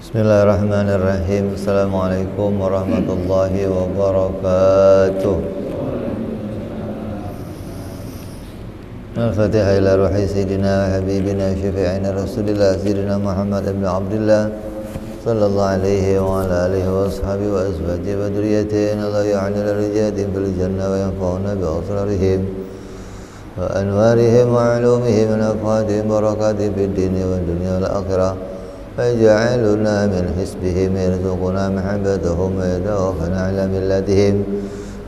Bismillahirrahmanirrahim. Assalamualaikum warahmatullahi wabarakatuh. Al-Fatihah ila ruhi Sayyidina wa Habibina Syafi'ina Rasulillah Sayyidina Muhammad ibn Abdullah sallallahu alaihi wa ala alihi wa ashabihi wa azwajihi wa dhurriyyatihi Allah ya'ala rijadin fil jannah wa yanfa'una bi asrarihim wa anwarihim wa ulumihim wa nafadihim barakatihim fid dini wa dunya wal akhirah فاجعلنا من حسبهم يرزقنا محبتهم ويتوفنا على ملتهم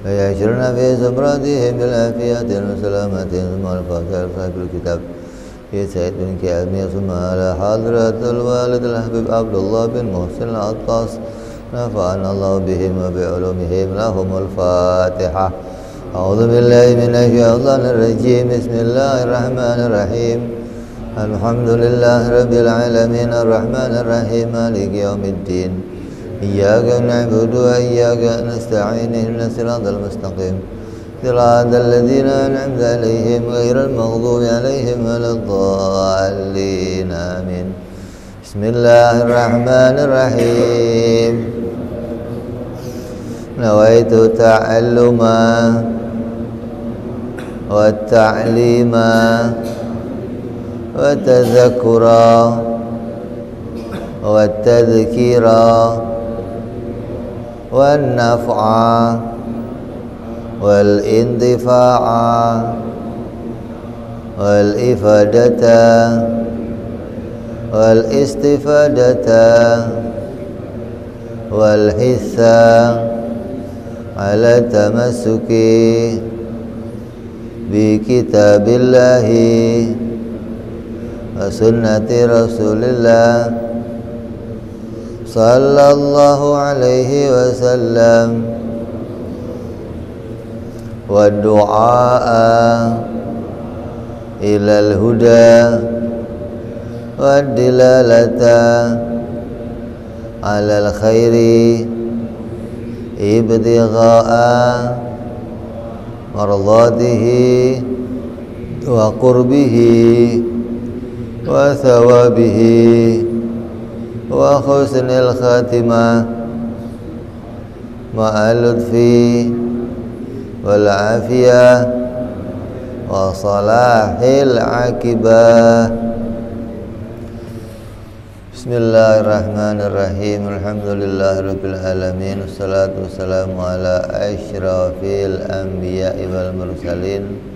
ويحشرنا في زمرتهم بالعافية والسلامة ثم الفاتحة صاحب الكتاب في سيد بن كعبي ثم على حضرة الوالد الحبيب عبد الله بن محسن العطاس نفعنا الله بهم وبعلومهم لهم الفاتحة. أعوذ بالله من الشيطان الرجيم. بسم الله الرحمن الرحيم. الحمد لله رب العالمين الرحمن الرحيم مالك يوم الدين إياك نعبد وإياك نستعين اهدنا الصراط المستقيم صراط الذين أنعمت عليهم غير المغضوب عليهم ولا الضالين آمين. بسم الله الرحمن الرحيم. نويت تعلما والتعليما والتذكرا والتذكيرا والنفعا والانتفاعا والإفادة والاستفادة والحثا على التمسك بكتاب الله وسنة رسول الله صلى الله عليه وسلم والدعاء إلى الهدى والدلالة على الخير ابتغاء مرضاته وقربه وثوابه وحسن الخاتمة مع اللطف والعافية وصلاح العاقبة. بسم الله الرحمن الرحيم. الحمد لله رب العالمين والصلاة والسلام على أشرف الأنبياء والمرسلين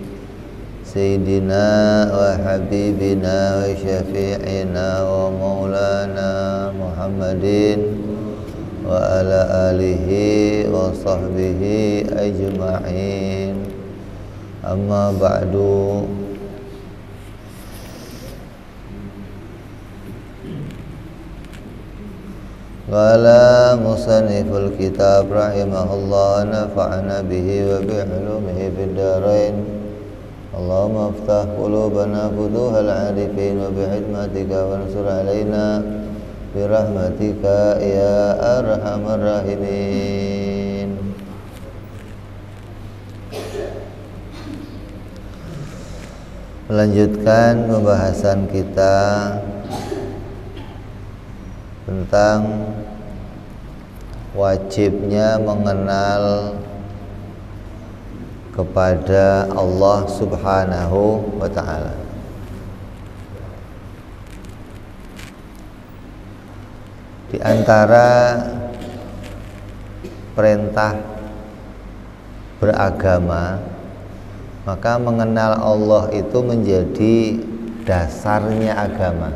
سيدنا وحبيبنا وشفيعنا ومولانا محمد وعلى آله وصحبه أجمعين. أما بعد. قال مصنف الكتاب رحمه الله نفعنا به وبعلومه في الدارين. اللهم افتح قلوبنا فتوح العارفين وبحكمتك وانصر علينا برحمتك يا أرحم الراحمين. Melanjutkan pembahasan kita tentang wajibnya mengenal kepada Allah Subhanahu wa ta'ala. Di antara perintah beragama, maka mengenal Allah itu menjadi dasarnya agama,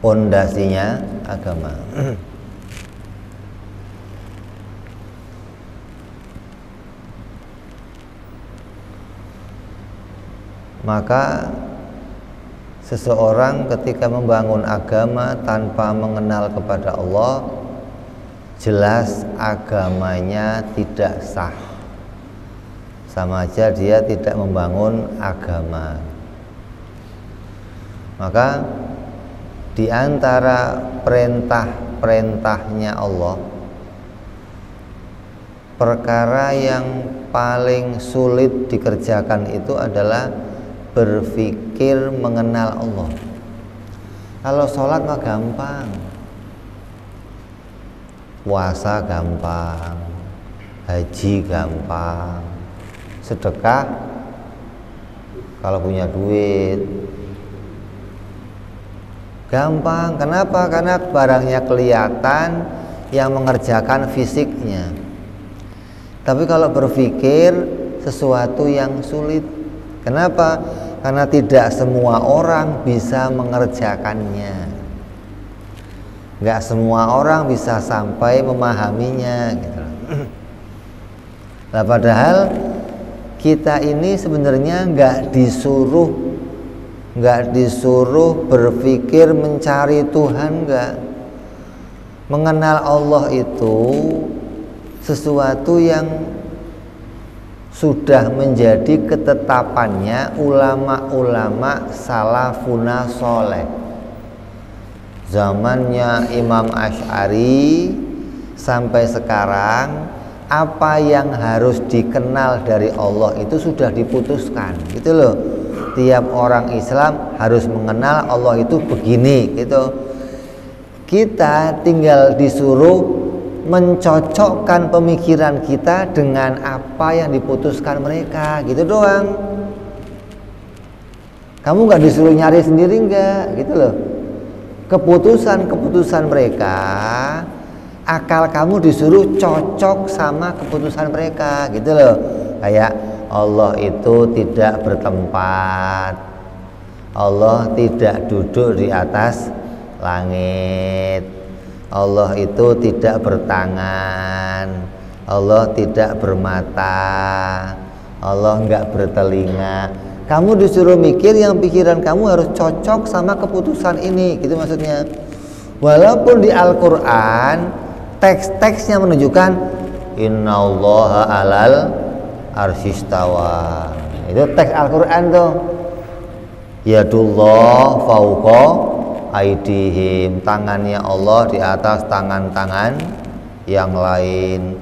pondasinya agama. Maka seseorang ketika membangun agama tanpa mengenal kepada Allah, jelas agamanya tidak sah. Sama aja dia tidak membangun agama. Maka di antara perintah-perintahnya Allah, perkara yang paling sulit dikerjakan itu adalah berpikir mengenal Allah. Kalau sholat mah gampang, puasa gampang, haji gampang, sedekah kalau punya duit gampang. Kenapa? Karena barangnya kelihatan, yang mengerjakan fisiknya. Tapi kalau berpikir sesuatu yang sulit. Kenapa? Karena tidak semua orang bisa mengerjakannya. Nggak semua orang bisa sampai memahaminya gitu. Nah, padahal kita ini sebenarnya nggak disuruh berpikir mencari Tuhan, nggak. Mengenal Allah itu sesuatu yang sudah menjadi ketetapannya ulama-ulama salafuna soleh. Zamannya Imam Asy'ari sampai sekarang, apa yang harus dikenal dari Allah itu sudah diputuskan, gitu loh. Tiap orang Islam harus mengenal Allah itu begini, gitu. Kita tinggal disuruh mencocokkan pemikiran kita dengan apa yang diputuskan mereka, gitu doang. Kamu nggak disuruh nyari sendiri, nggak, gitu loh. Keputusan mereka, akal kamu disuruh cocok sama keputusan mereka, gitu loh. Kayak Allah itu tidak bertempat, Allah tidak duduk di atas langit, Allah itu tidak bertangan, Allah tidak bermata, Allah enggak bertelinga. Kamu disuruh mikir yang pikiran kamu harus cocok sama keputusan ini, gitu maksudnya. Walaupun di Al-Quran teks-teksnya menunjukkan innallaha alal arsyistawa. Itu teks Al-Quran tuh. Yadullah fauqa aidihim, tangannya Allah di atas tangan-tangan yang lain.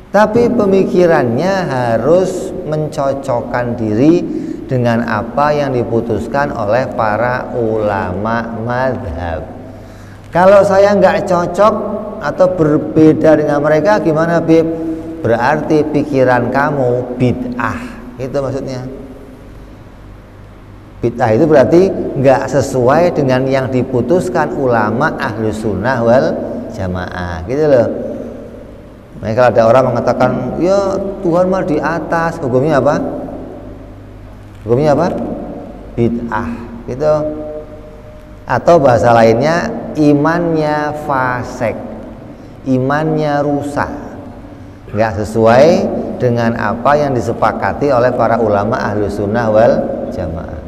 Tapi pemikirannya harus mencocokkan diri dengan apa yang diputuskan oleh para ulama madhab. Kalau saya nggak cocok atau berbeda dengan mereka, gimana, Bib? Berarti pikiran kamu bid'ah, itu maksudnya. Bid'ah itu berarti nggak sesuai dengan yang diputuskan ulama Ahlus Sunnah wal Jamaah, gitu loh. Nah, kalau ada orang mengatakan ya Tuhan mah di atas, hukumnya apa? Hukumnya apa? Bid'ah, gitu. Atau bahasa lainnya, imannya fasik, imannya rusak, nggak sesuai dengan apa yang disepakati oleh para ulama Ahlus Sunnah wal Jamaah.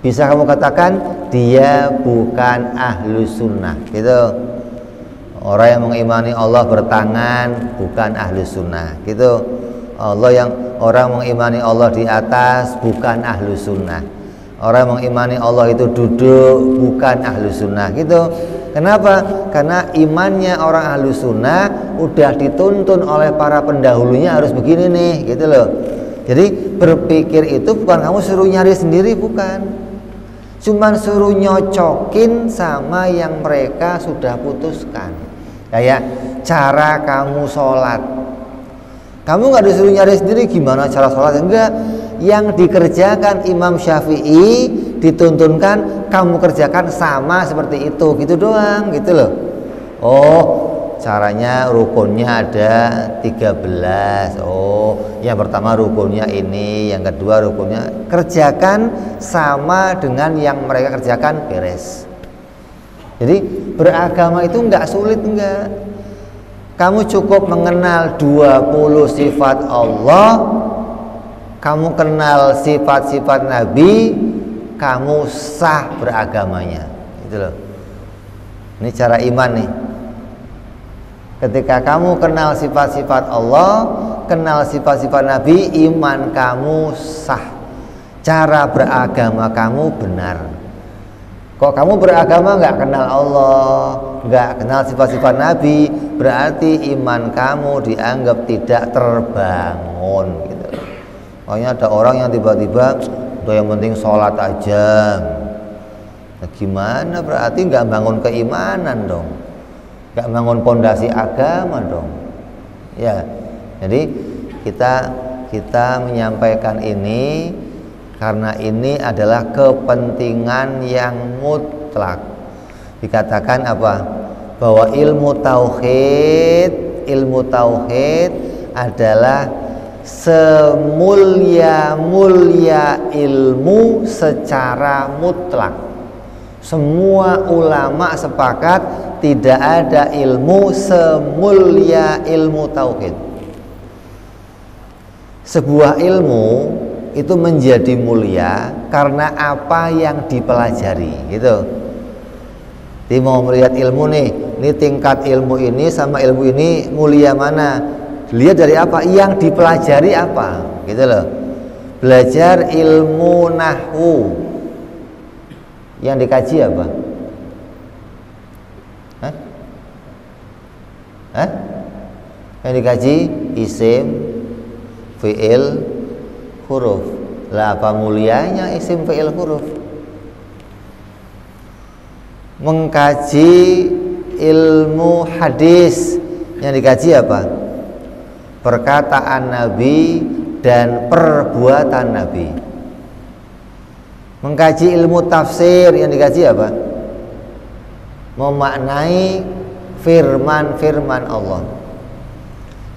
Bisa kamu katakan dia bukan Ahlus Sunnah, gitu. Orang yang mengimani Allah bertangan bukan Ahlus Sunnah, gitu. Orang mengimani Allah di atas bukan Ahlus Sunnah. Orang mengimani Allah itu duduk bukan Ahlus Sunnah, gitu. Kenapa? Karena imannya orang Ahlus Sunnah udah dituntun oleh para pendahulunya harus begini nih, gitu loh. Jadi berpikir itu bukan kamu suruh nyari sendiri, bukan. Cuman suruh nyocokin sama yang mereka sudah putuskan. Kayak cara kamu sholat, kamu nggak disuruh nyari sendiri gimana cara sholat, enggak. Yang dikerjakan Imam Syafi'i dituntunkan kamu kerjakan sama seperti itu, gitu doang, gitu loh. Oh, caranya rukunnya ada 13. Oh, yang pertama rukunnya ini, yang kedua rukunnya, kerjakan sama dengan yang mereka kerjakan, beres. Jadi beragama itu nggak sulit, enggak. Kamu cukup mengenal 20 sifat Allah, kamu kenal sifat-sifat Nabi, kamu sah beragamanya. Itu loh. Ini cara iman nih. Ketika kamu kenal sifat-sifat Allah, kenal sifat-sifat Nabi, iman kamu sah. Cara beragama kamu benar. Kok kamu beragama nggak kenal Allah, nggak kenal sifat-sifat Nabi, berarti iman kamu dianggap tidak terbangun, gitu. Pokoknya ada orang yang tiba-tiba udah yang penting sholat aja, Gimana berarti nggak bangun keimanan dong, nggak bangun pondasi agama dong. Ya, jadi kita menyampaikan ini karena ini adalah kepentingan yang mutlak. Dikatakan apa? Bahwa ilmu tauhid adalah semulia-mulia ilmu secara mutlak. Semua ulama sepakat tidak ada ilmu semulia ilmu tauhid. Sebuah ilmu itu menjadi mulia karena apa yang dipelajari, gitu. Jadi mau melihat ilmu nih, ini tingkat ilmu ini sama ilmu ini mulia mana? Lihat dari apa? Yang dipelajari apa, gitu loh. Belajar ilmu nahwu, yang dikaji apa? Yang dikaji isim, fi'il, huruf. Lah apa mulianya isim, fi'il, huruf? Mengkaji ilmu hadis, yang dikaji apa? Perkataan Nabi dan perbuatan Nabi. Mengkaji ilmu tafsir, yang dikaji apa? Memaknai firman-firman Allah.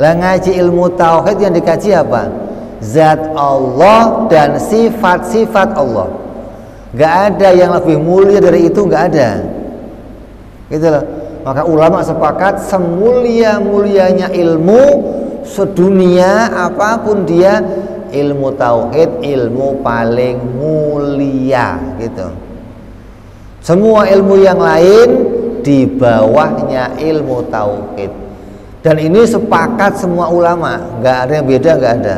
Lah ngaji ilmu tauhid yang dikaji apa? Zat Allah dan sifat-sifat Allah. Gak ada yang lebih mulia dari itu, gak ada. Gitu loh. Maka ulama sepakat semulia-mulianya ilmu sedunia apapun dia, ilmu tauhid ilmu paling mulia, gitu. Semua ilmu yang lain di bawahnya ilmu tauhid. Dan ini sepakat semua ulama, nggak ada yang beda, nggak ada.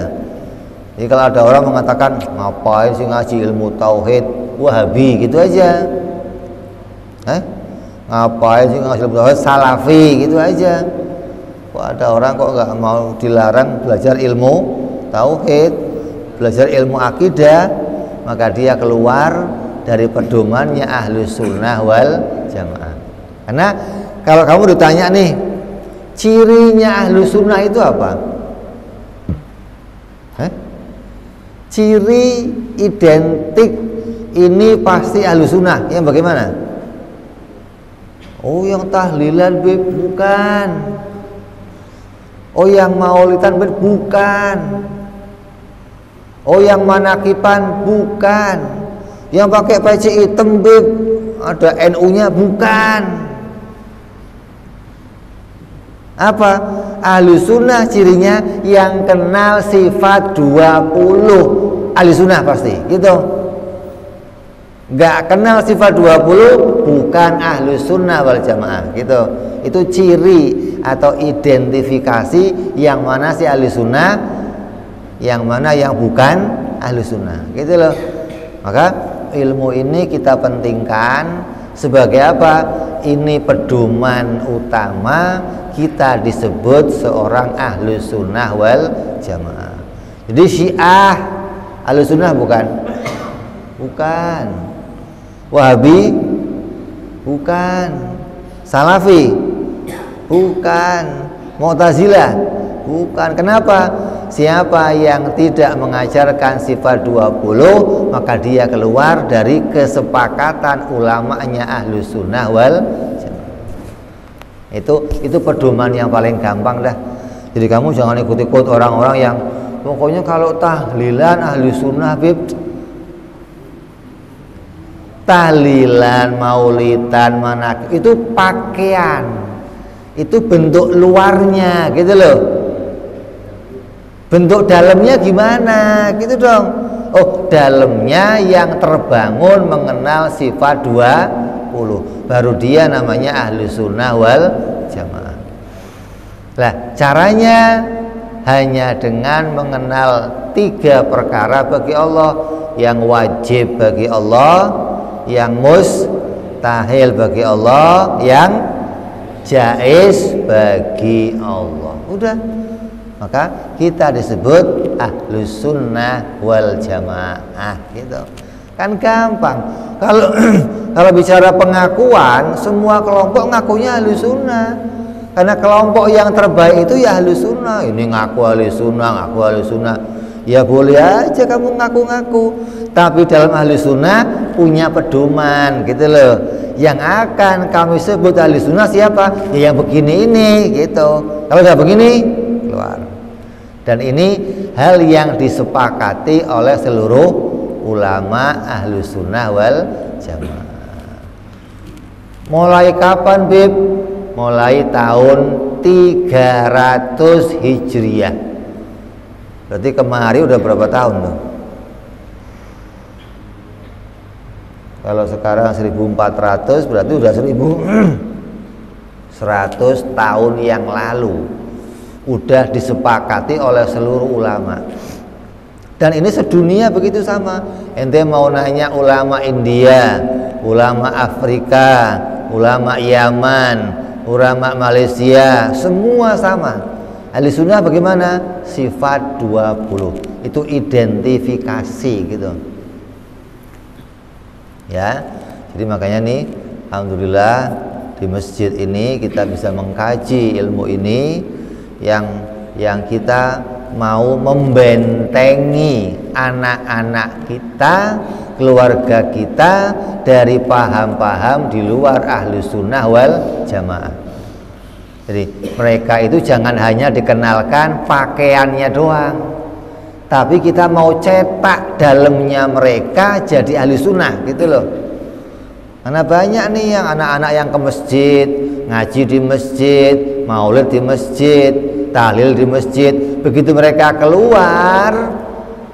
Jadi kalau ada orang mengatakan ngapain sih ngaji ilmu tauhid, Wahabi gitu aja. Ngapain sih ngaji ilmu tauhid, Salafi gitu aja. Kok ada orang kok nggak mau dilarang belajar ilmu tauhid, belajar ilmu akidah, maka dia keluar dari pedomannya Ahlus Sunnah wal Jamaah. Karena kalau kamu ditanya nih, cirinya Ahlus Sunnah itu apa? Ciri identik ini pasti Ahlus Sunnah, yang bagaimana? Oh, yang tahlilan bukan. Oh, yang maulidan bukan. Oh, yang manakipan bukan. Yang pakai peci hitam ada NU-nya bukan. Apa? Ahlus Sunnah cirinya yang kenal sifat 20. Ahlus Sunnah pasti, gitu. Gak kenal sifat 20 bukan Ahlus Sunnah wal Jamaah, gitu. Itu ciri atau identifikasi yang mana si Ahlus Sunnah, yang mana yang bukan Ahlus Sunnah, gitu loh. Maka ilmu ini kita pentingkan sebagai apa? Ini pedoman utama kita disebut seorang Ahlus Sunnah wal Jamaah. Jadi Syiah Ahlus Sunnah bukan? Bukan. Wahabi bukan. Salafi bukan. Mu'tazilah bukan. Kenapa? Siapa yang tidak mengajarkan sifat 20, maka dia keluar dari kesepakatan ulamanya Ahlus Sunnah wal Jamaah. Itu pedoman yang paling gampang dah. Jadi kamu jangan ikut-ikut orang-orang yang pokoknya kalau tahlilan Ahlus Sunnah tahlilan, maulidan, manakib itu pakaian, itu bentuk luarnya, gitu loh. Bentuk dalamnya gimana, gitu dong. Oh, dalamnya yang terbangun mengenal sifat 20, baru dia namanya Ahlus Sunnah wal Jamaah. Lah, caranya hanya dengan mengenal 3 perkara bagi Allah, yang wajib bagi Allah, yang mustahil bagi Allah, yang jaiz bagi Allah. Udah, maka kita disebut Ahlus Sunnah wal Jamaah, gitu. Kan gampang. Kalau bicara pengakuan, semua kelompok ngakunya ahli sunnah. Karena kelompok yang terbaik itu ya ahli sunnah. Ini ngaku ahli sunnah, ngaku ahli sunnah. Ya boleh aja kamu ngaku-ngaku. Tapi dalam ahli sunnah punya pedoman gitu loh. Yang akan kami sebut ahli sunnah siapa? Ya yang begini ini gitu. Kalau nggak begini, keluar. Dan ini hal yang disepakati oleh seluruh ulama ahli sunnah wal jamaah. Mulai kapan, Bib? Mulai tahun 300 Hijriah. Berarti kemari udah berapa tahun tuh? Kalau sekarang 1400 berarti udah 1100 tahun yang lalu udah disepakati oleh seluruh ulama. Dan ini sedunia begitu sama. Ente mau nanya ulama India, ulama Afrika, ulama Yaman, ulama Malaysia, semua sama. Ahli sunnah bagaimana? Sifat 20. Itu identifikasi gitu. Ya. Jadi makanya nih alhamdulillah di masjid ini kita bisa mengkaji ilmu ini yang kita mau membentengi anak-anak kita, keluarga kita dari paham-paham di luar ahli sunnah wal jamaah. Jadi mereka itu jangan hanya dikenalkan pakaiannya doang, tapi kita mau cetak dalamnya mereka jadi ahli sunnah gitu loh. Karena banyak nih yang anak-anak yang ke masjid, ngaji di masjid, maulid di masjid, tahlil di masjid. Begitu mereka keluar,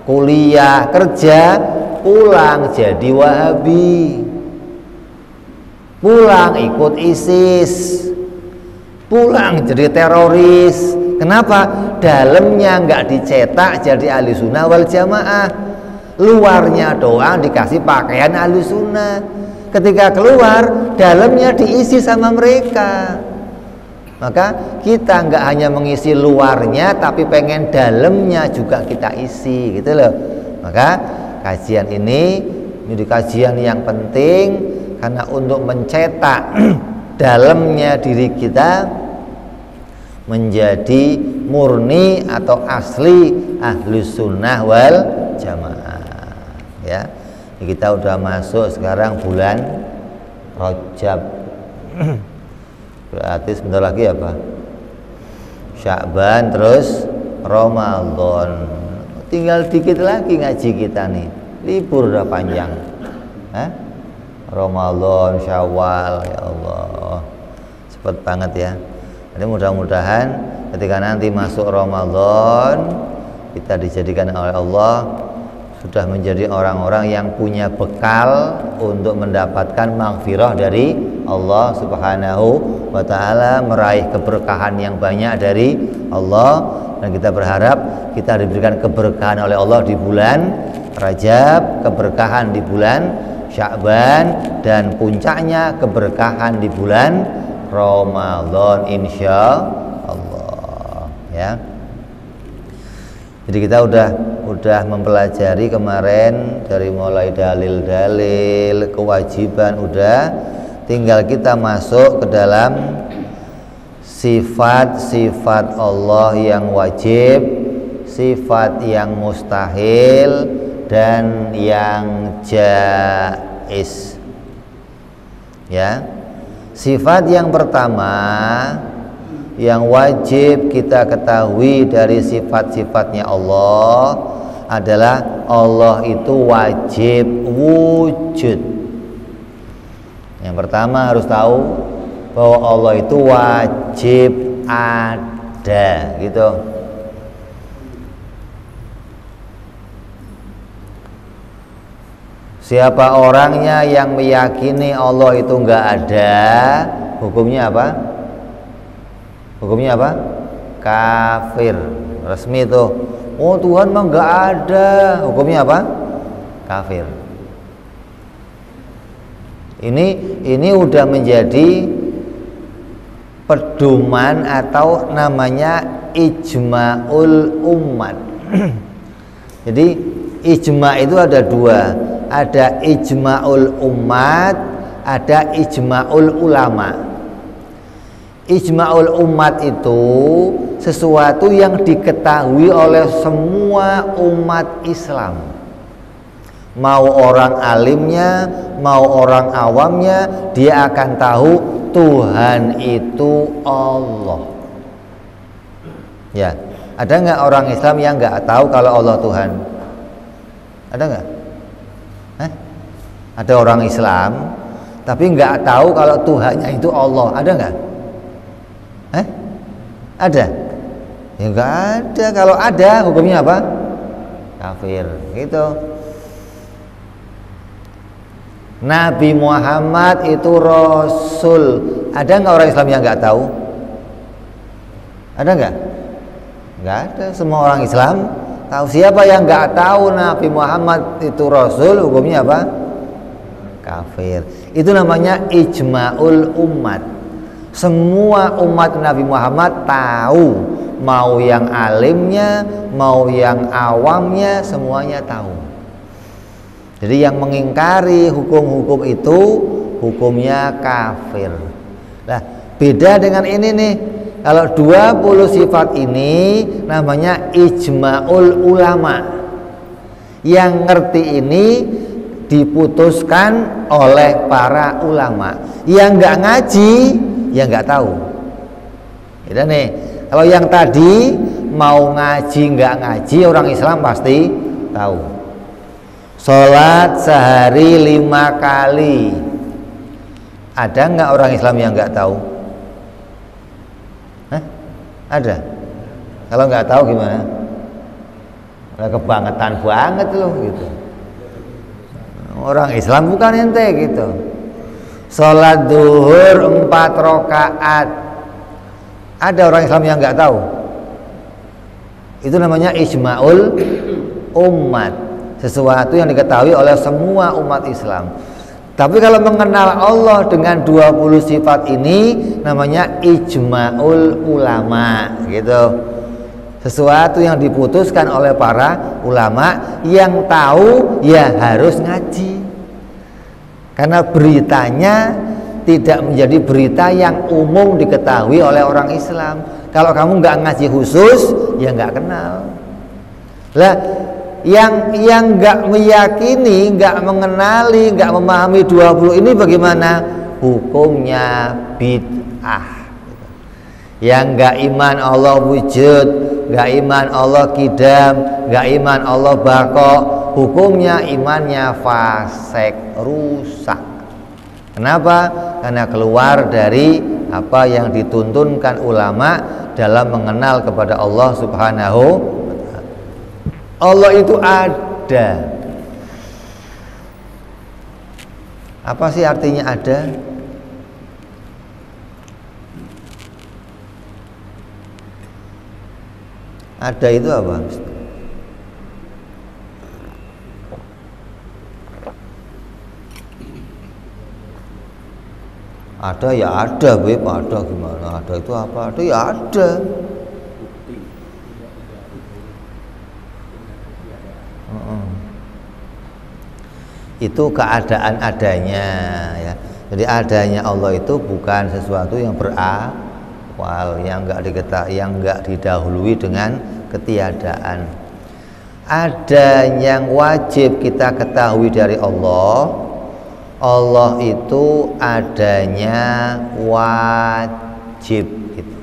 kuliah, kerja, pulang jadi Wahabi, pulang ikut ISIS, pulang jadi teroris. Kenapa? Dalamnya nggak dicetak jadi ahli sunnah wal jamaah, luarnya doang dikasih pakaian ahli sunnah. Ketika keluar, dalamnya diisi sama mereka. Maka kita nggak hanya mengisi luarnya, tapi pengen dalamnya juga kita isi, gitu loh. Maka kajian ini kajian yang penting karena untuk mencetak dalamnya diri kita menjadi murni atau asli ahlus sunnah wal jamaah. Ya, kita udah masuk sekarang bulan Rajab. Berarti sebentar lagi apa? Sya'ban, terus Ramadan. Tinggal dikit lagi ngaji kita nih. Libur udah panjang. Ramadan, Syawal, ya Allah. Cepet banget ya. Jadi mudah-mudahan ketika nanti masuk Ramadan kita dijadikan oleh Allah sudah menjadi orang-orang yang punya bekal untuk mendapatkan maghfirah dari Allah Subhanahu wa ta'ala, meraih keberkahan yang banyak dari Allah. Dan kita berharap kita diberikan keberkahan oleh Allah di bulan Rajab, keberkahan di bulan Sya'ban, dan puncaknya keberkahan di bulan Ramadan insya Allah ya. Jadi kita udah mempelajari kemarin dari mulai dalil-dalil, kewajiban udah, tinggal kita masuk ke dalam sifat-sifat Allah yang wajib, sifat yang mustahil, dan yang jaiz. Ya. Sifat yang pertama yang wajib kita ketahui dari sifat-sifatnya Allah adalah Allah itu wajib wujud. Yang pertama harus tahu bahwa Allah itu wajib ada, gitu. Siapa orangnya yang meyakini Allah itu enggak ada, hukumnya apa? Hukumnya apa? Kafir. Resmi itu. Oh, Tuhan mah enggak ada. Hukumnya apa? Kafir. Ini udah menjadi pedoman atau namanya ijma'ul ummat. Jadi ijma itu ada dua. ada ijma'ul umat, ada ijma'ul ulama. Ijma'ul umat itu sesuatu yang diketahui oleh semua umat Islam. Mau orang alimnya, mau orang awamnya, dia akan tahu Tuhan itu Allah. Ya, ada nggak orang Islam yang nggak tahu kalau Allah Tuhan? Ada nggak? Ada orang Islam tapi nggak tahu kalau Tuhannya itu Allah. Ada nggak? Ada? Ya nggak ada. Kalau ada hukumnya apa? Kafir. Gitu. Nabi Muhammad itu Rasul. Ada nggak orang Islam yang nggak tahu? Ada nggak? Nggak ada. Semua orang Islam tahu. Siapa yang nggak tahu Nabi Muhammad itu Rasul, hukumnya apa? Kafir. Itu namanya ijma'ul umat. Semua umat Nabi Muhammad tahu, mau yang alimnya, mau yang awamnya, semuanya tahu. Jadi yang mengingkari hukum-hukum itu hukumnya kafir. Nah, beda dengan ini nih. Kalau 20 sifat ini namanya ijma'ul ulama. Yang ngerti ini diputuskan oleh para ulama. Yang nggak ngaji, ya nggak tahu. Gitu nih. Kalau yang tadi mau ngaji nggak ngaji, orang Islam pasti tahu. Sholat sehari 5 kali. Ada nggak orang Islam yang nggak tahu? Ada. Kalau nggak tahu gimana? Kebangetan banget loh gitu. Orang Islam bukan ente gitu. Sholat duhur 4 rakaat. Ada orang Islam yang nggak tahu? Itu namanya ijma'ul umat. Sesuatu yang diketahui oleh semua umat Islam. Tapi kalau mengenal Allah dengan 20 sifat ini namanya ijma'ul ulama gitu. Sesuatu yang diputuskan oleh para ulama, yang tahu ya harus ngaji. Karena beritanya tidak menjadi berita yang umum diketahui oleh orang Islam. Kalau kamu nggak ngaji khusus, ya nggak kenal. Lah, yang nggak meyakini, nggak mengenali, nggak memahami 20 ini bagaimana? Hukumnya bid'ah. Yang nggak iman Allah wujud, nggak iman Allah kidam, nggak iman Allah baqo, hukumnya imannya fasik, rusak. Kenapa? Karena keluar dari apa yang dituntunkan ulama dalam mengenal kepada Allah Subhanahu wa ta'ala. Allah itu ada. Apa sih artinya ada? Ada itu apa? Ada ya ada, Beb. Ada gimana? Ada itu apa? Ada ya ada. Itu keadaan adanya ya. Jadi adanya Allah itu bukan sesuatu yang berawal, yang enggak diketahui, yang enggak didahului dengan ketiadaan. Ada yang wajib kita ketahui dari Allah. Allah itu adanya wajib gitu.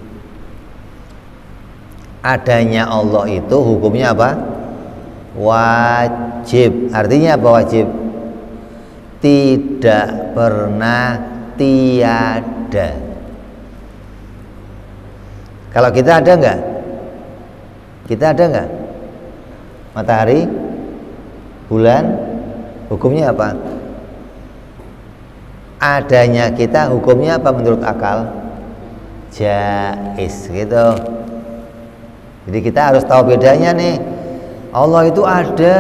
Adanya Allah itu hukumnya apa? Wajib. Artinya apa wajib? Tidak pernah tiada. Kalau kita ada enggak? Kita ada enggak? Matahari, bulan, hukumnya apa? Adanya kita hukumnya apa menurut akal? Jaiz gitu. Jadi kita harus tahu bedanya nih. Allah itu ada.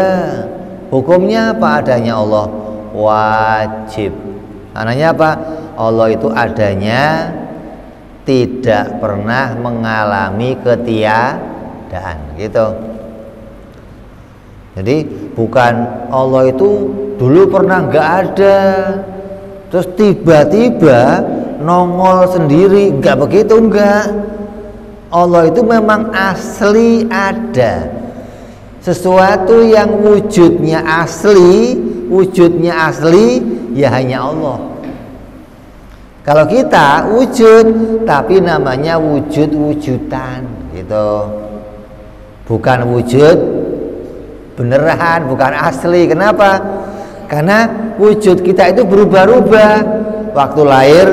Hukumnya apa adanya Allah? Wajib. Maknanya apa? Allah itu adanya tidak pernah mengalami ketiadaan gitu. Jadi Bukan Allah itu dulu pernah nggak ada, terus tiba-tiba nongol sendiri, nggak begitu, enggak. Allah itu memang asli ada. Sesuatu yang wujudnya asli ya hanya Allah. Kalau kita wujud, tapi namanya wujud-wujudan gitu. Bukan wujud beneran, bukan asli. Kenapa? Karena wujud kita itu berubah-ubah. Waktu lahir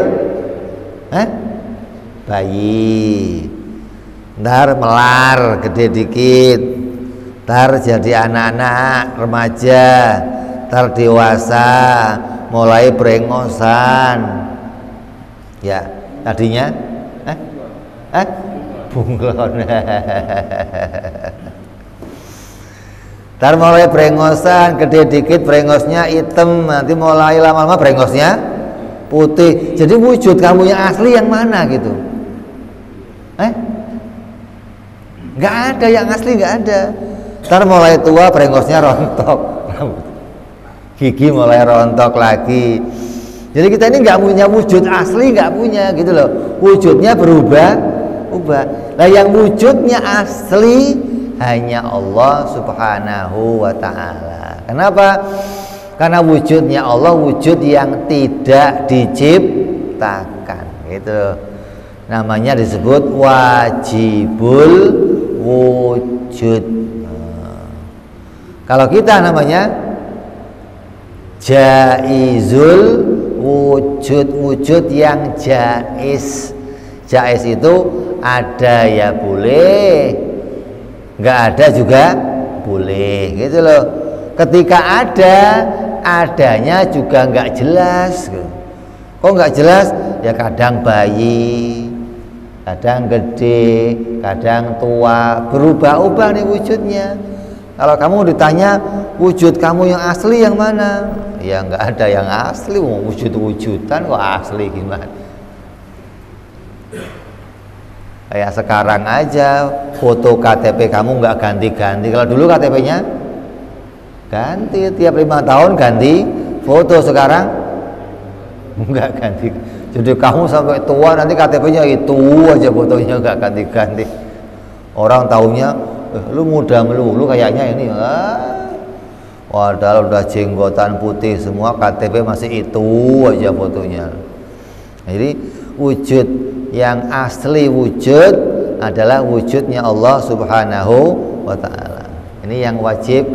bayi, ntar melar gede dikit, ntar jadi anak-anak remaja, ntar dewasa, mulai brengosan. Ya, tadinya bunglon. Ntar mulai brengosan, gede dikit brengosnya hitam, nanti mulai lama-lama brengosnya putih. Jadi wujud kamu yang asli yang mana gitu? Nggak ada yang asli, nggak ada. Ntar mulai tua brengosnya rontok, gigi mulai rontok lagi. Jadi kita ini nggak punya wujud asli, nggak punya gitu loh. Wujudnya berubah. Nah yang wujudnya asli hanya Allah Subhanahu wa ta'ala. Kenapa? Karena wujudnya Allah wujud yang tidak diciptakan gitu. Namanya disebut wajibul wujud. Kalau kita namanya jaizul wujud, wujud yang jaiz. Jaiz itu ada ya boleh, nggak ada juga boleh gitu loh. Ketika adanya juga nggak jelas. Kok nggak jelas? Ya kadang bayi, kadang gede, kadang tua, berubah-ubah nih wujudnya. Kalau kamu ditanya wujud kamu yang asli yang mana? Ya nggak ada yang asli, wujud-wujudan kok asli gimana? Kayak sekarang aja foto KTP kamu nggak ganti-ganti. Kalau dulu KTP-nya ganti, tiap 5 tahun ganti foto, sekarang nggak ganti. Jadi kamu sampai tua nanti KTP-nya itu aja, fotonya nggak ganti-ganti. Orang taunya lu muda melulu kayaknya ini. Padahal udah jenggotan putih semua, KTP masih itu aja fotonya. Jadi wujud yang asli wujud adalah wujudnya Allah Subhanahu wa ta'ala. Ini yang wajib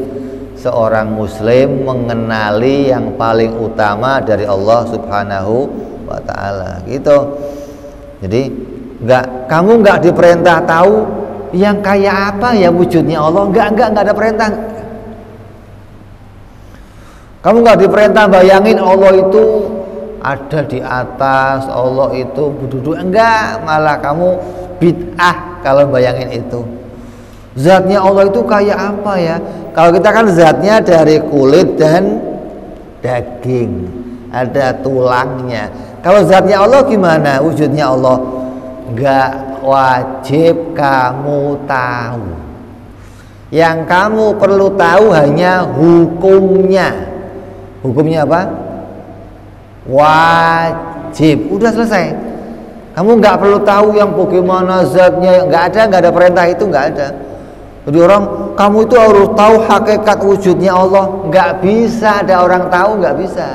seorang muslim mengenali, yang paling utama dari Allah Subhanahu wa ta'ala gitu. Jadi kamu nggak diperintah tahu yang kayak apa ya wujudnya Allah, nggak ada perintah. Kamu nggak diperintah bayangin Allah itu ada di atas, Allah itu berduduk, enggak, malah kamu bid'ah kalau bayangin itu. Zatnya Allah itu kayak apa ya? Kalau kita kan zatnya dari kulit dan daging, ada tulangnya. Kalau zatnya Allah gimana? Wujudnya Allah enggak wajib kamu tahu. Yang kamu perlu tahu hanya hukumnya. Hukumnya apa? Wajib, udah selesai. Kamu nggak perlu tahu yang bagaimana zatnya, nggak ada perintah itu, nggak ada. Jadi orang, kamu itu harus tahu hakikat wujudnya Allah, nggak bisa ada orang tahu, nggak bisa.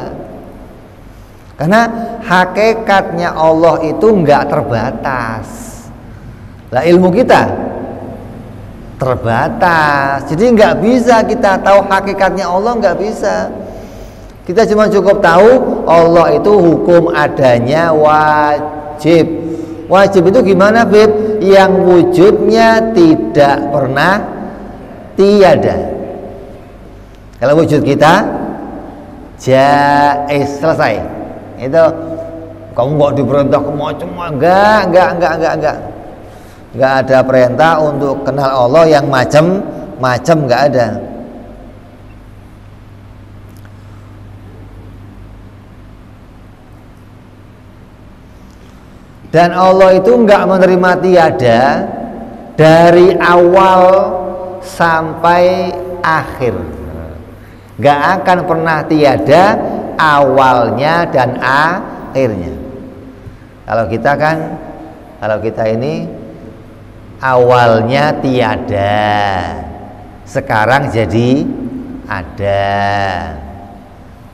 Karena hakikatnya Allah itu nggak terbatas. Lah ilmu kita terbatas, jadi nggak bisa kita tahu hakikatnya Allah, nggak bisa. Kita cuma cukup tahu Allah itu hukum adanya wajib. Wajib itu gimana, Beb? Yang wujudnya tidak pernah tiada. Kalau wujud kita jaiz, selesai. Itu kamu nggak diperintah macam-macam, enggak. Enggak ada perintah untuk kenal Allah yang macam-macam, enggak ada. Dan Allah itu enggak menerima tiada dari awal sampai akhir. nggak akan pernah tiada awalnya dan akhirnya. Kalau kita ini awalnya tiada, sekarang jadi ada,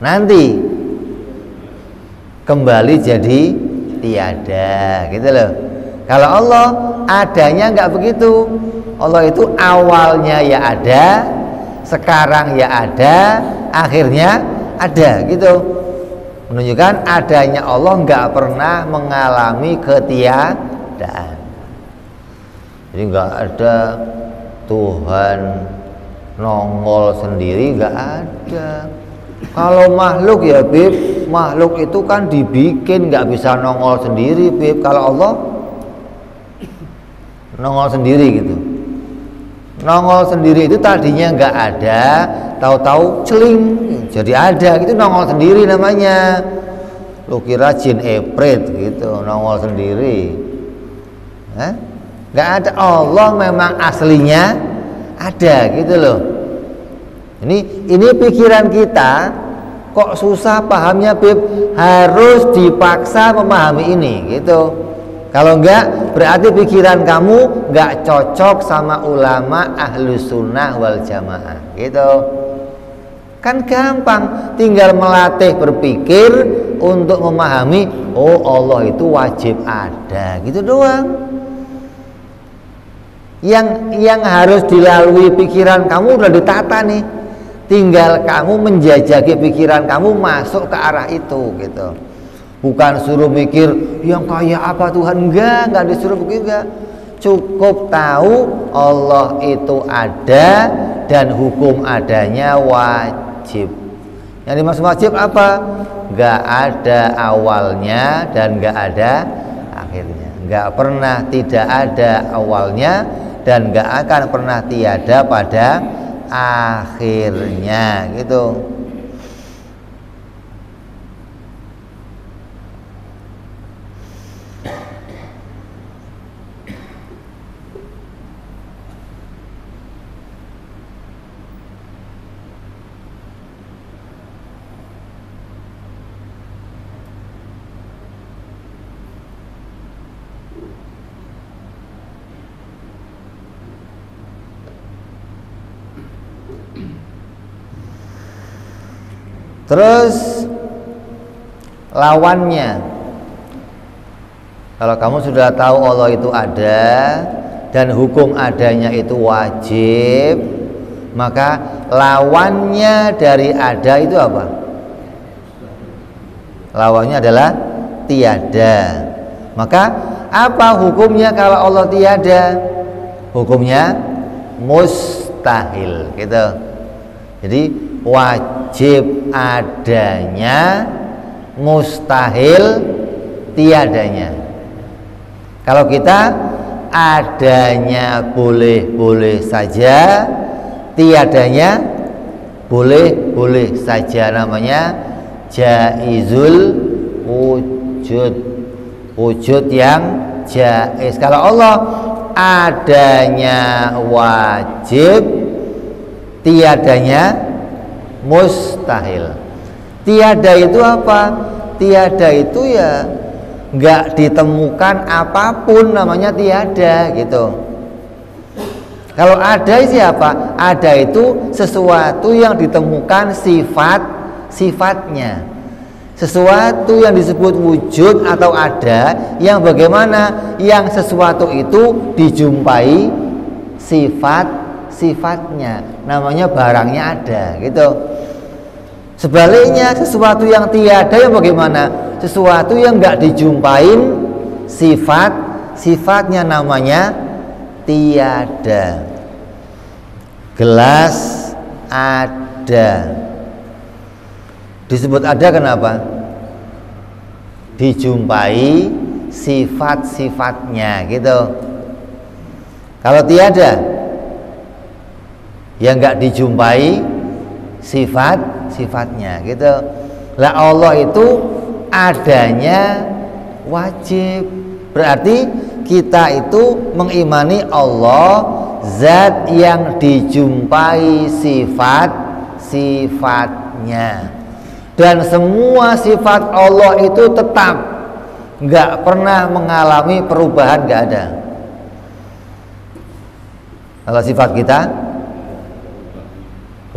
nanti kembali jadi tiada, gitu loh. Kalau Allah adanya nggak begitu. Allah itu awalnya ya ada, sekarang ya ada, akhirnya ada, gitu. Menunjukkan adanya Allah nggak pernah mengalami ketiadaan. Jadi nggak ada Tuhan nongol sendiri, nggak ada. Kalau makhluk ya Bib, makhluk itu kan dibikin, nggak bisa nongol sendiri Bib. Kalau Allah nongol sendiri gitu. Nongol sendiri itu tadinya nggak ada, tahu-tahu celing jadi ada, gitu. Nongol sendiri namanya. Lu kira jin eprit gitu nongol sendiri? Nggak ada. Allah memang aslinya ada, gitu loh. Ini pikiran kita kok susah pahamnya Bib, harus dipaksa memahami ini, gitu. Kalau enggak, berarti pikiran kamu enggak cocok sama ulama ahlus sunnah wal jamaah, gitu. Kan gampang, tinggal melatih berpikir untuk memahami, oh Allah itu wajib ada, gitu doang. Yang harus dilalui pikiran kamu udah ditata nih, tinggal kamu menjajaki pikiran kamu masuk ke arah itu, gitu. Bukan suruh mikir yang kayak apa Tuhan, enggak disuruh begitu, enggak. Cukup tahu Allah itu ada dan hukum adanya wajib. Yang dimaksud wajib apa? Enggak ada awalnya dan enggak ada akhirnya. Enggak pernah tidak ada awalnya dan enggak akan pernah tiada pada akhirnya, gitu. Terus lawannya, kalau kamu sudah tahu Allah itu ada dan hukum adanya itu wajib, maka lawannya dari ada itu apa? Lawannya adalah tiada. Maka apa hukumnya kalau Allah tiada? Hukumnya mustahil, gitu. Jadi wajib adanya, mustahil tiadanya. Kalau kita adanya boleh-boleh saja, tiadanya boleh-boleh saja, namanya jaizul wujud, wujud yang jaiz. Kalau Allah adanya wajib, tiadanya mustahil. Tiada itu apa? Tiada itu ya nggak ditemukan apapun, namanya tiada, gitu. Kalau ada siapa? Ada itu sesuatu yang ditemukan sifatnya. Sesuatu yang disebut wujud atau ada, yang bagaimana? Yang sesuatu itu dijumpai sifatnya, namanya barangnya ada, gitu. Sebaliknya sesuatu yang tiada yang bagaimana? Sesuatu yang nggak dijumpain sifatnya, namanya tiada. Gelas ada, disebut ada kenapa? Dijumpai sifat-sifatnya, gitu. Kalau tiada, yang nggak dijumpai sifat-sifatnya, gitu. Lah Allah itu adanya wajib, berarti kita itu mengimani Allah zat yang dijumpai sifatnya. Dan semua sifat Allah itu tetap, nggak pernah mengalami perubahan, nggak ada. Kalau sifat kita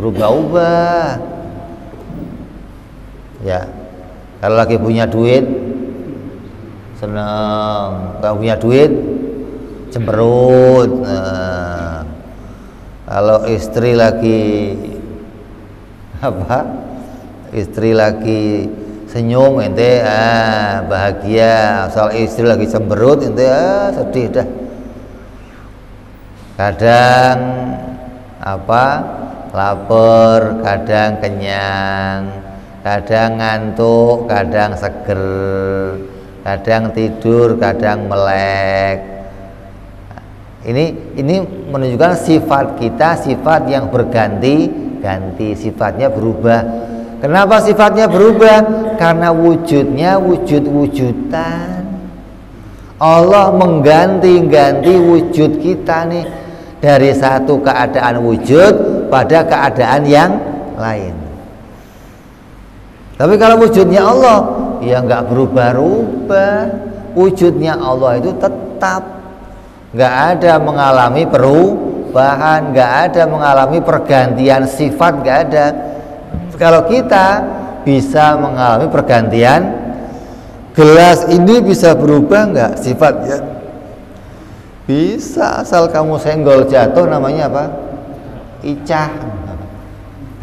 berubah-ubah, ya. Kalau lagi punya duit senang, kalau punya duit cemberut. Nah, kalau istri lagi istri lagi senyum ente bahagia. Asal istri lagi cemberut ente sedih dah. Kadang lapar, kadang kenyang, kadang ngantuk, kadang seger, kadang tidur, kadang melek. Ini menunjukkan sifat kita, sifat yang berganti-ganti, sifatnya berubah. Kenapa sifatnya berubah? Karena wujudnya wujud-wujudan. Allah mengganti-ganti wujud kita nih, dari satu keadaan wujud pada keadaan yang lain. Tapi kalau wujudnya Allah, ya nggak berubah-ubah. Wujudnya Allah itu tetap, nggak ada mengalami perubahan, nggak ada mengalami pergantian sifat, nggak ada. Kalau kita bisa mengalami pergantian, gelas ini bisa berubah nggak sifatnya? Bisa, asal kamu senggol jatuh namanya apa? Icah.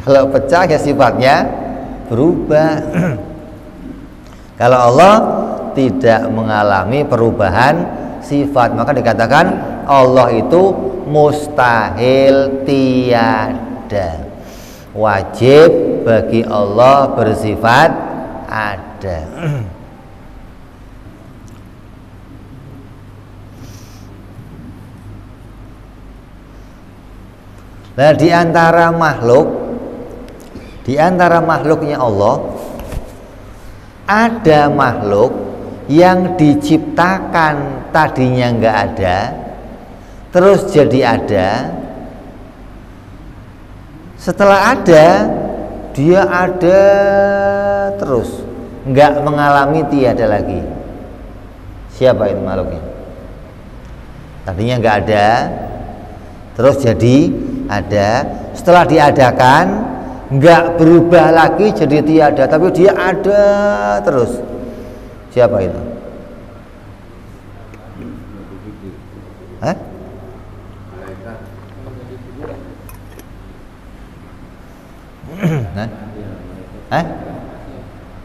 Kalau pecah ya sifatnya berubah. Kalau Allah tidak mengalami perubahan sifat, maka dikatakan Allah itu mustahil tiada. Wajib bagi Allah bersifat ada. Nah, di antara makhluknya Allah, ada makhluk yang diciptakan tadinya nggak ada, terus jadi ada. Setelah ada, dia ada terus, nggak mengalami tiada lagi. Siapa itu makhluknya? Tadinya nggak ada, terus jadi ada. Setelah diadakan, nggak berubah lagi jadi tiada, tapi dia ada terus. Siapa itu? Hah?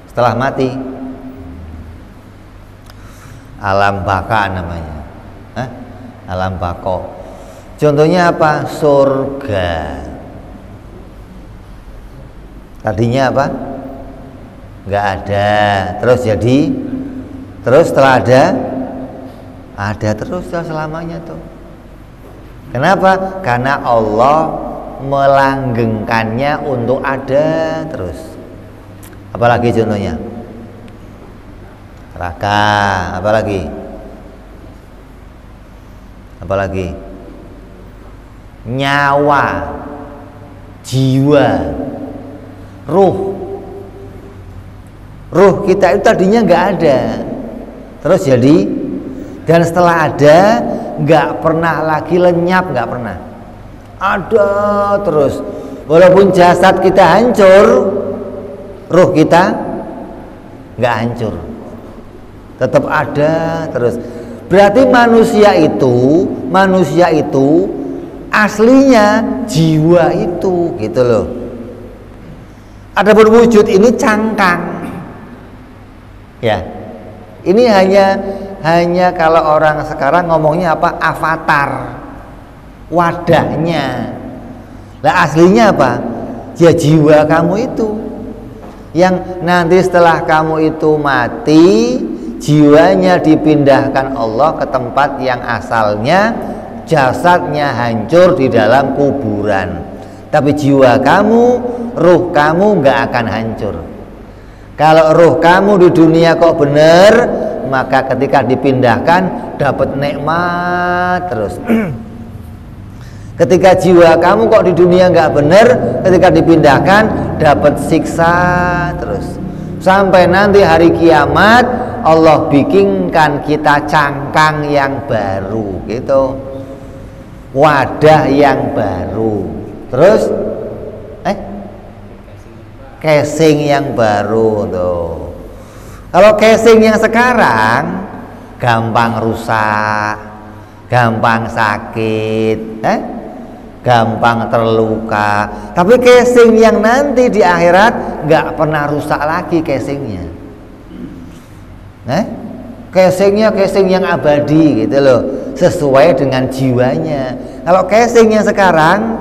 Setelah mati, alam baka namanya. Alam bako. Contohnya apa? Surga. Tadinya apa? Nggak ada, terus jadi, terus setelah ada terus selamanya tuh. Kenapa? Karena Allah melanggengkannya untuk ada terus. Apalagi contohnya? Neraka. Apalagi? Nyawa, jiwa, ruh kita itu tadinya nggak ada, terus jadi, dan setelah ada nggak pernah lagi lenyap, nggak pernah, ada terus. Walaupun jasad kita hancur, ruh kita nggak hancur, tetap ada terus. Berarti manusia itu aslinya jiwa itu, gitu loh. Adapun wujud ini cangkang. Ya, ini hanya kalau orang sekarang ngomongnya apa? Avatar, wadahnya. Lah aslinya apa? Ya jiwa kamu itu, yang nanti setelah kamu itu mati, jiwanya dipindahkan Allah ke tempat yang asalnya, jasadnya hancur di dalam kuburan. Tapi jiwa kamu, ruh kamu nggak akan hancur. Kalau ruh kamu di dunia kok bener, maka ketika dipindahkan dapat nikmat terus. Ketika jiwa kamu kok di dunia nggak bener, ketika dipindahkan dapat siksa terus. Sampai nanti hari kiamat Allah bikinkan kita cangkang yang baru gitu. Wadah yang baru. Terus casing yang baru tuh. Kalau casing yang sekarang gampang rusak, gampang sakit, gampang terluka. Tapi casing yang nanti di akhirat nggak pernah rusak lagi casingnya. Casing yang abadi gitu loh, sesuai dengan jiwanya. Kalau casing yang sekarang,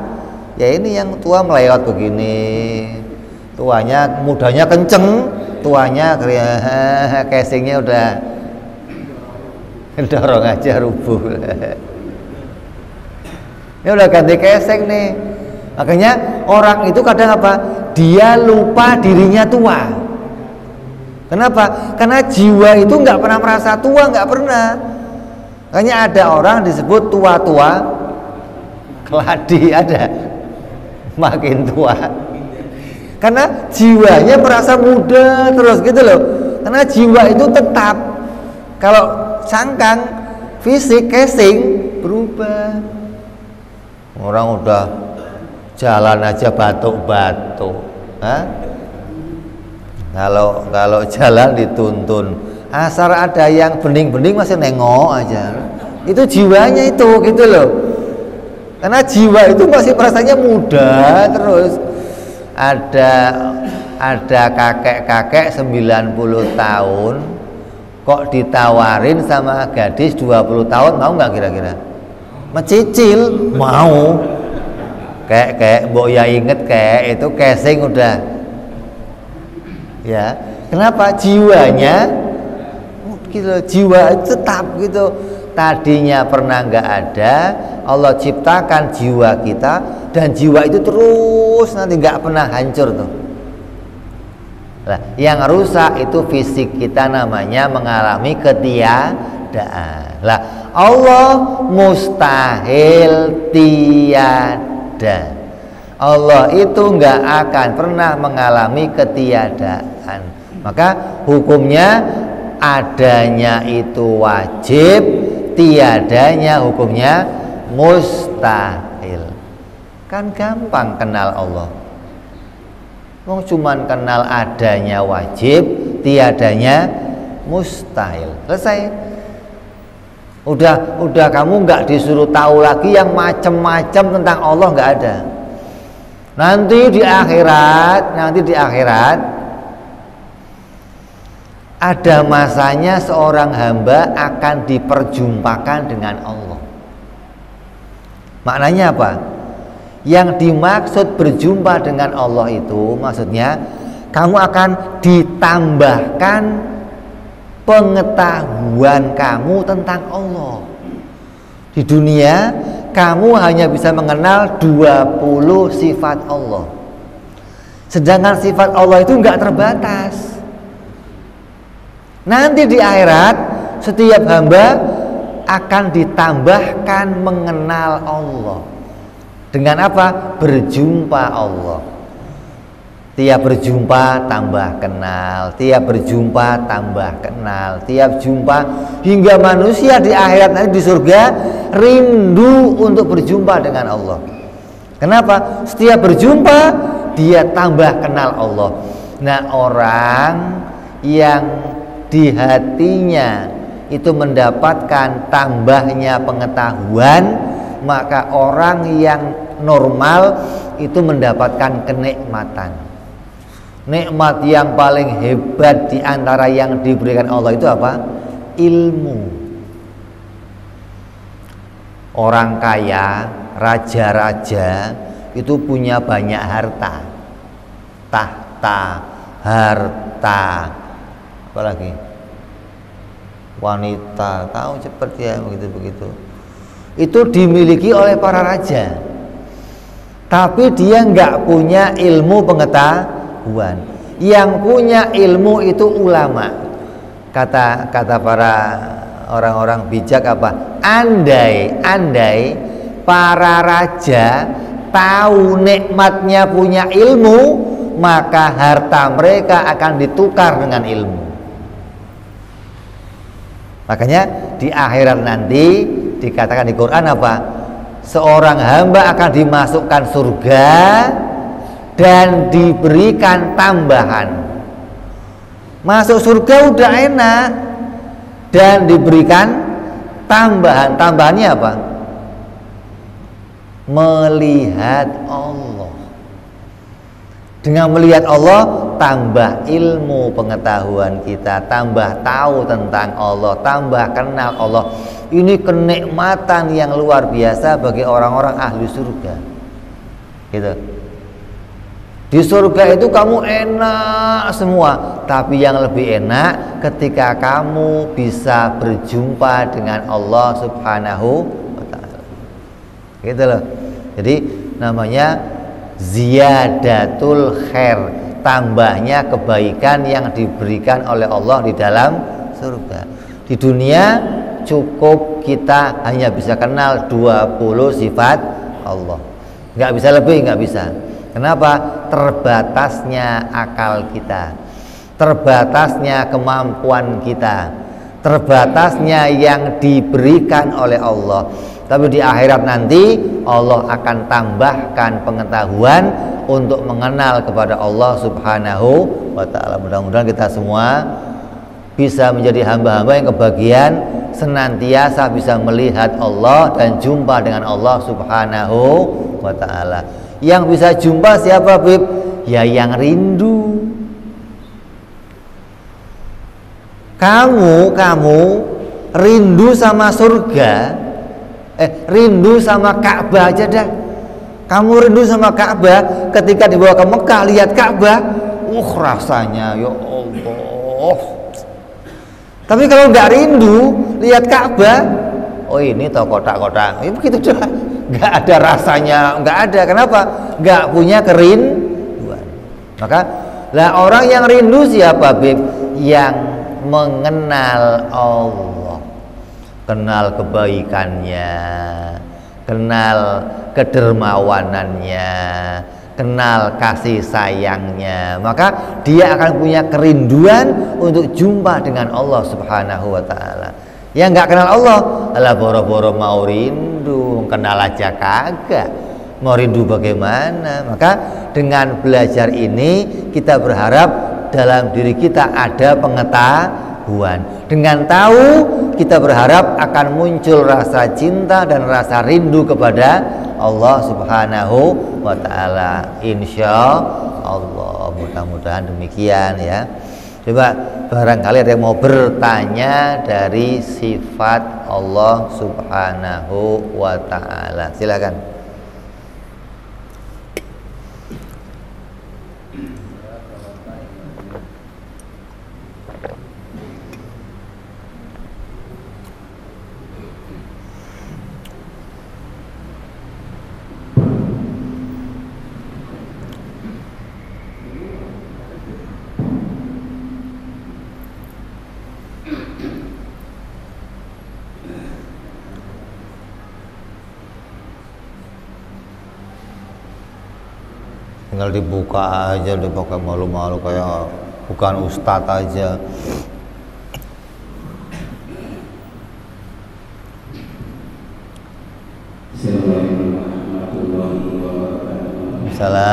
ya ini yang tua melewat begini, tuanya mudanya kenceng, tuanya casingnya udah dorong aja rubuh. Ini udah ganti casing nih. Makanya orang itu kadang apa? Dia lupa dirinya tua. Kenapa? Karena jiwa itu nggak pernah merasa tua, nggak pernah. Makanya ada orang disebut tua-tua keladi, ada makin tua. Karena jiwanya merasa muda terus gitu loh. Karena jiwa itu tetap. Kalau cangkang fisik casing berubah. Orang udah jalan aja batuk-batuk, kalau jalan dituntun, asal ada yang bening-bening masih nengok aja. Itu jiwanya itu gitu loh. Karena jiwa itu masih perasaannya muda terus. Ada kakek-kakek 90 tahun kok ditawarin sama gadis 20 tahun, mau nggak kira-kira? Mencicil, mau. Kayak mbok ya inget kayak itu casing udah. Ya, kenapa? Jiwanya gitu, jiwa tetap gitu. Tadinya pernah nggak ada, Allah ciptakan jiwa kita, dan jiwa itu terus nanti nggak pernah hancur tuh. Nah, yang rusak itu fisik kita, namanya mengalami ketiadaan. Lah, Allah mustahil tiada. Allah itu nggak akan pernah mengalami ketiadaan. Maka hukumnya adanya itu wajib, tiadanya hukumnya mustahil. Kan gampang kenal Allah. Wong cuman kenal adanya wajib, tiadanya mustahil. Selesai. Udah kamu nggak disuruh tahu lagi yang macam-macam tentang Allah, nggak ada. Nanti di akhirat ada masanya seorang hamba akan diperjumpakan dengan Allah. Maknanya apa? Yang dimaksud berjumpa dengan Allah itu maksudnya kamu akan ditambahkan pengetahuan kamu tentang Allah. Di dunia kamu hanya bisa mengenal 20 sifat Allah. Sedangkan sifat Allah itu enggak terbatas. Nanti di akhirat setiap hamba akan ditambahkan mengenal Allah. Dengan apa? Berjumpa Allah. Tiap berjumpa tambah kenal, tiap berjumpa tambah kenal, tiap jumpa hingga manusia di akhirat nanti di surga rindu untuk berjumpa dengan Allah. Kenapa? Setiap berjumpa dia tambah kenal Allah. Nah, orang yang di hatinya itu mendapatkan tambahnya pengetahuan, maka orang yang normal itu mendapatkan kenikmatan. Nikmat yang paling hebat di antara yang diberikan Allah itu apa? Ilmu. Orang kaya, raja-raja itu punya banyak harta, tahta, harta, apalagi wanita, tahu cepat ya, begitu-begitu. Itu dimiliki oleh para raja, tapi dia nggak punya ilmu pengetahuan. Yang punya ilmu itu ulama. Kata para orang-orang bijak apa? Andai para raja tahu nikmatnya punya ilmu, maka harta mereka akan ditukar dengan ilmu. Makanya di akhirat nanti dikatakan di Quran apa? Seorang hamba akan dimasukkan surga dan diberikan tambahan. Masuk surga udah enak dan diberikan tambahan. Tambahannya apa? Melihat Allah. Dengan melihat Allah tambah ilmu pengetahuan kita, tambah tahu tentang Allah, tambah kenal Allah. Ini kenikmatan yang luar biasa bagi orang-orang ahli surga. Gitu. Di surga itu kamu enak semua, tapi yang lebih enak ketika kamu bisa berjumpa dengan Allah Subhanahu wa ta'ala. Gitu loh. Jadi namanya ziyadatul khair, tambahnya kebaikan yang diberikan oleh Allah di dalam surga. Di dunia cukup kita hanya bisa kenal 20 sifat Allah. Nggak bisa lebih, nggak bisa. Kenapa? Terbatasnya akal kita, terbatasnya kemampuan kita, terbatasnya yang diberikan oleh Allah. Tapi di akhirat nanti Allah akan tambahkan pengetahuan untuk mengenal kepada Allah Subhanahu wa ta'ala. Mudah-mudahan kita semua bisa menjadi hamba-hamba yang kebagian senantiasa bisa melihat Allah dan jumpa dengan Allah Subhanahu wa ta'ala. Yang bisa jumpa siapa, Bib? Ya yang rindu. Kamu rindu sama surga, rindu sama Ka'bah aja dah. Kamu rindu sama Ka'bah, ketika dibawa ke Mekah lihat Ka'bah, rasanya ya Allah. Tapi kalau nggak rindu lihat Ka'bah, oh ini toh kotak-kotak, begitu dah. Nggak ada rasanya, nggak ada. Kenapa? Nggak punya kerinduan. Maka lah orang yang rindu siapa, Bib? Yang mengenal Allah, kenal kebaikannya, kenal kedermawanannya, kenal kasih sayangnya, maka dia akan punya kerinduan untuk jumpa dengan Allah Subhanahu wa ta'ala. Yang nggak kenal Allah, alah boro-boro mau rindu, kenal aja kagak, mau rindu bagaimana? Maka dengan belajar ini kita berharap dalam diri kita ada pengetahuan. Dengan tahu kita berharap akan muncul rasa cinta dan rasa rindu kepada Allah Subhanahu wa ta'ala. Insya Allah, mudah-mudahan demikian ya. Coba barangkali ada yang mau bertanya dari sifat Allah Subhanahu wa ta'ala. Silakan. Tinggal dibuka aja, dipakai malu-malu kayak bukan ustadz aja. Assalamualaikum warahmatullahi wabarakatuh.